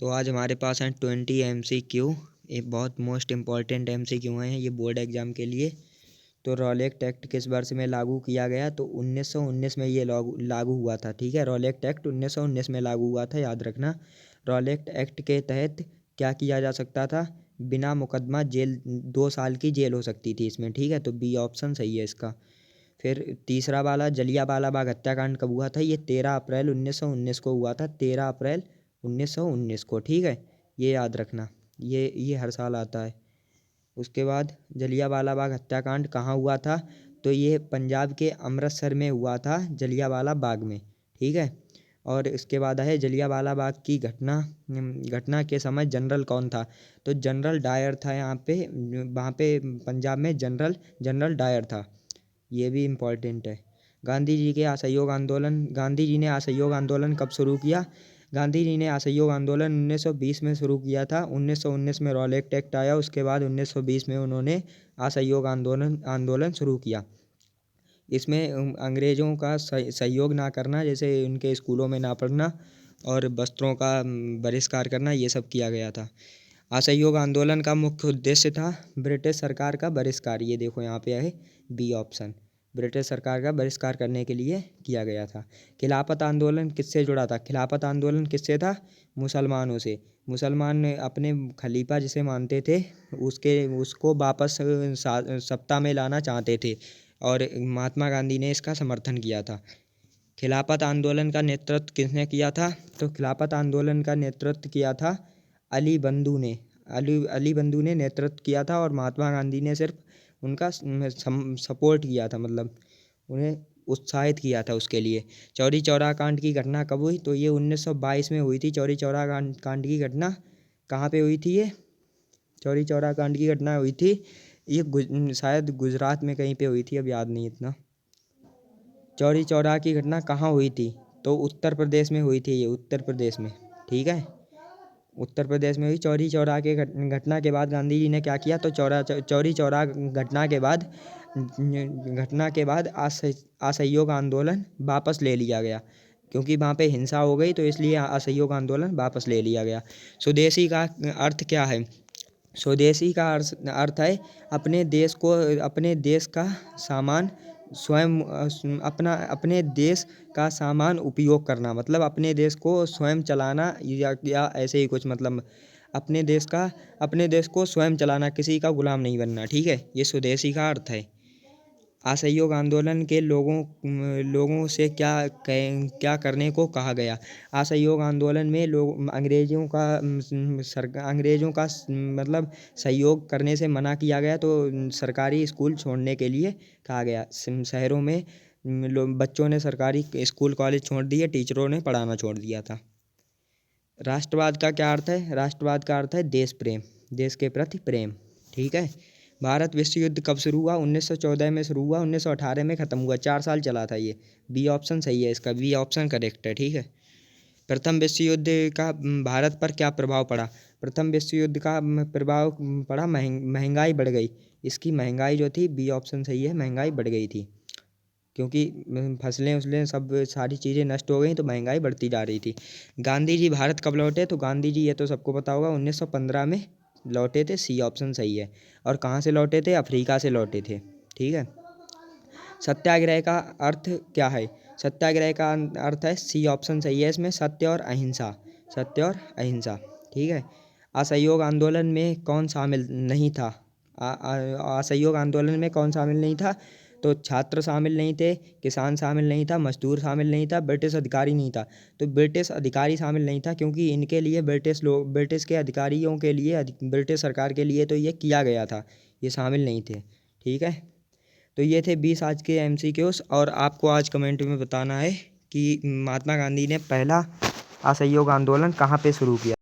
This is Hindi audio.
तो आज हमारे पास हैं 20 MCQ। ये बहुत मोस्ट इम्पॉर्टेंट MCQ हैं ये बोर्ड एग्जाम के लिए। तो रॉलेट एक्ट किस वर्ष में लागू किया गया? तो 1919 में ये लागू हुआ था। ठीक है, रॉलेट एक्ट 1919 में लागू हुआ था, याद रखना। रॉलेट एक्ट के तहत क्या किया जा सकता था? बिना मुकदमा जेल 2 साल की जेल हो सकती थी इसमें। ठीक है, तो बी ऑप्शन सही है इसका। फिर तीसरा वाला, जलियांवाला बाग हत्याकांड कब हुआ था? ये 13 अप्रैल 1919 को हुआ था। 13 अप्रैल 1919 को। ठीक है, ये याद रखना, ये हर साल आता है। उसके बाद जलियांवाला बाग हत्याकांड कहाँ हुआ था? तो ये पंजाब के अमृतसर में हुआ था, जलियांवाला बाग में। ठीक है, और इसके बाद है जलियांवाला बाग की घटना के समय जनरल कौन था? तो जनरल डायर था यहाँ पे, वहाँ पे पंजाब में जनरल डायर था। ये भी इम्पोर्टेंट है। गांधी जी के असहयोग आंदोलन, गांधी जी ने असहयोग आंदोलन कब शुरू किया? गांधी जी ने असहयोग आंदोलन 1920 में शुरू किया था। 1919 में रॉलेट एक्ट आया, उसके बाद 1920 में उन्होंने असहयोग आंदोलन शुरू किया। इसमें अंग्रेज़ों का सहयोग ना करना, जैसे उनके स्कूलों में ना पढ़ना और वस्त्रों का बहिष्कार करना, ये सब किया गया था। असहयोग आंदोलन का मुख्य उद्देश्य था ब्रिटिश सरकार का बहिष्कार। ये देखो यहाँ पे है बी ऑप्शन, ब्रिटिश सरकार का बहिष्कार करने के लिए किया गया था। खिलाफत आंदोलन किससे जुड़ा था? खिलाफत आंदोलन किससे था? मुसलमानों से। मुसलमान अपने खलीफा जिसे मानते थे उसको वापस सत्ता में लाना चाहते थे और महात्मा गांधी ने इसका समर्थन किया था। खिलाफत आंदोलन का नेतृत्व किसने किया था? तो खिलाफत आंदोलन का नेतृत्व किया था अली बंधु ने नेतृत्व किया था और महात्मा गांधी ने सिर्फ उनका सपोर्ट किया था, मतलब उन्हें उत्साहित किया था उसके लिए। चौरी चौरा कांड की घटना कब हुई? तो ये 1922 में हुई थी। चौरी चौरा कांड की घटना कहाँ पे हुई थी? ये चौरी चौरा कांड की घटना हुई थी, ये शायद गुजरात में कहीं पे हुई थी, अब याद नहीं इतना। चौरी चौरा की घटना कहाँ हुई थी? तो उत्तर प्रदेश में हुई थी, ये उत्तर प्रदेश में। ठीक है, उत्तर प्रदेश में हुई। चौरी चौरा के घटना के बाद गांधी जी ने क्या किया? तो चौरी चौरा घटना के बाद असहयोग आंदोलन वापस ले लिया गया, क्योंकि वहाँ पे हिंसा हो गई, तो इसलिए असहयोग आंदोलन वापस ले लिया गया। स्वदेशी का अर्थ क्या है? स्वदेशी का अर्थ है अपने देश का सामान स्वयं अपने देश का सामान उपयोग करना, मतलब अपने देश को स्वयं चलाना, या ऐसे ही कुछ, मतलब अपने देश को स्वयं चलाना, किसी का गुलाम नहीं बनना। ठीक है, ये स्वदेशी का अर्थ है। असहयोग आंदोलन के लोगों से क्या करने को कहा गया? असहयोग आंदोलन में अंग्रेज़ों का मतलब सहयोग करने से मना किया गया, तो सरकारी स्कूल छोड़ने के लिए कहा गया। शहरों में बच्चों ने सरकारी स्कूल कॉलेज छोड़ दिए, टीचरों ने पढ़ाना छोड़ दिया था। राष्ट्रवाद का क्या अर्थ है? राष्ट्रवाद का अर्थ है देश प्रेम, देश के प्रति प्रेम। ठीक है, भारत विश्व युद्ध कब शुरू हुआ? 1914 में शुरू हुआ, 1918 में ख़त्म हुआ। 4 साल चला था ये। बी ऑप्शन सही है इसका, बी ऑप्शन करेक्ट है। ठीक है, प्रथम विश्व युद्ध का भारत पर क्या प्रभाव पड़ा? प्रथम विश्व युद्ध का प्रभाव पड़ा, महंगाई बढ़ गई। इसकी महंगाई जो थी, बी ऑप्शन सही है, महंगाई बढ़ गई थी, क्योंकि फसलें सब सारी चीज़ें नष्ट हो गई, तो महंगाई बढ़ती जा रही थी। गांधी जी भारत कब लौटे? तो गांधी जी, ये तो सबको पता होगा, 1915 में लौटे थे। सी ऑप्शन सही है। और कहाँ से लौटे थे? अफ्रीका से लौटे थे। ठीक है, सत्याग्रह का अर्थ क्या है? सत्याग्रह का अर्थ है, सी ऑप्शन सही है इसमें, सत्य और अहिंसा। सत्य और अहिंसा। ठीक है, असहयोग आंदोलन में कौन शामिल नहीं था? असहयोग आंदोलन में कौन शामिल नहीं था? तो छात्र शामिल नहीं थे, किसान शामिल नहीं था, मजदूर शामिल नहीं था, ब्रिटिश अधिकारी नहीं था। तो ब्रिटिश अधिकारी शामिल नहीं था, क्योंकि इनके लिए ब्रिटिश के अधिकारियों के लिए, ब्रिटिश सरकार के लिए तो ये किया गया था, ये शामिल नहीं थे। ठीक है, तो ये थे 20 आज के MCQs। और आपको आज कमेंट में बताना है कि महात्मा गांधी ने पहला असहयोग आंदोलन कहाँ पे शुरू किया।